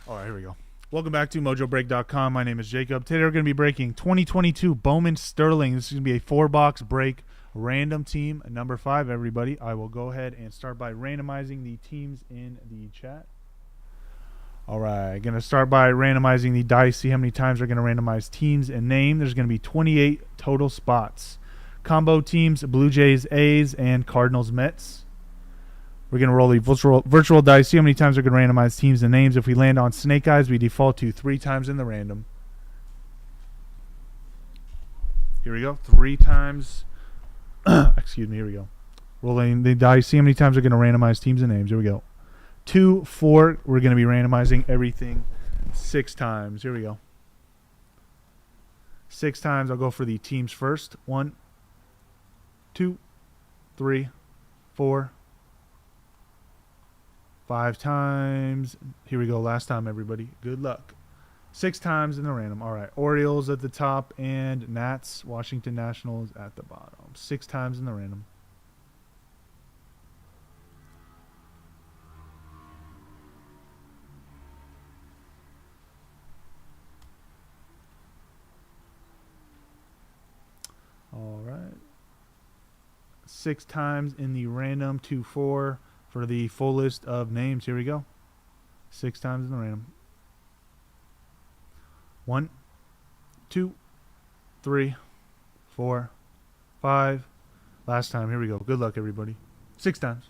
All right, here we go. Welcome back to MojoBreak.com. My name is Jacob. Today we're going to be breaking 2022 Bowman Sterling. This is going to be a 4-box break, random team number 5, everybody. I will go ahead and start by randomizing the teams in the chat. All right, going to start by randomizing the dice, see how many times we're going to randomize teams and name. There's going to be 28 total spots. Combo teams, Blue Jays, A's, and Cardinals, Mets. We're going to roll the virtual dice, see how many times we're going to randomize teams and names. If we land on Snake Eyes, we default to 3 times in the random. Here we go. 3 times. Excuse me. Here we go. Rolling the dice, see how many times we're going to randomize teams and names. Here we go. 2, 4. We're going to be randomizing everything 6 times. Here we go. 6 times. I'll go for the teams first. 1, 2, 3, 4. 5 times. Here we go. Last time, everybody. Good luck. 6 times in the random. All right. Orioles at the top and Nats, Washington Nationals at the bottom. 6 times in the random. All right. 6 times in the random. 2, 4. For the full list of names, here we go. 6 times in the random. 1, 2, 3, 4, 5. Last time, here we go. Good luck, everybody. 6 times.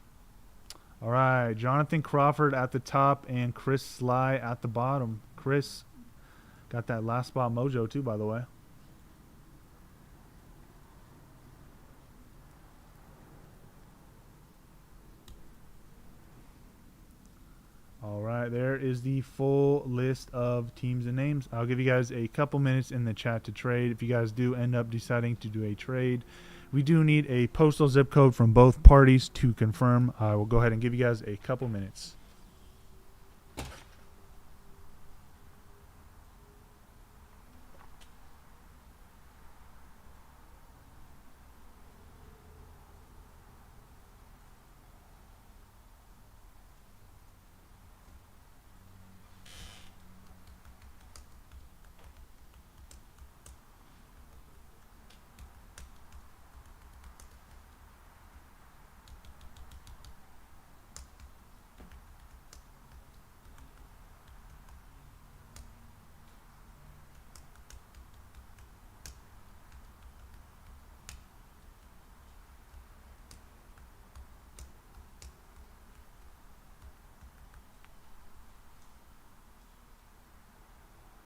All right, Jonathan Crawford at the top and Chris Sly at the bottom. Chris got that last spot mojo too, by the way. All right, there is the full list of teams and names. I'll give you guys a couple minutes in the chat to trade. If you guys do end up deciding to do a trade, we do need a postal zip code from both parties to confirm. I will go ahead and give you guys a couple minutes.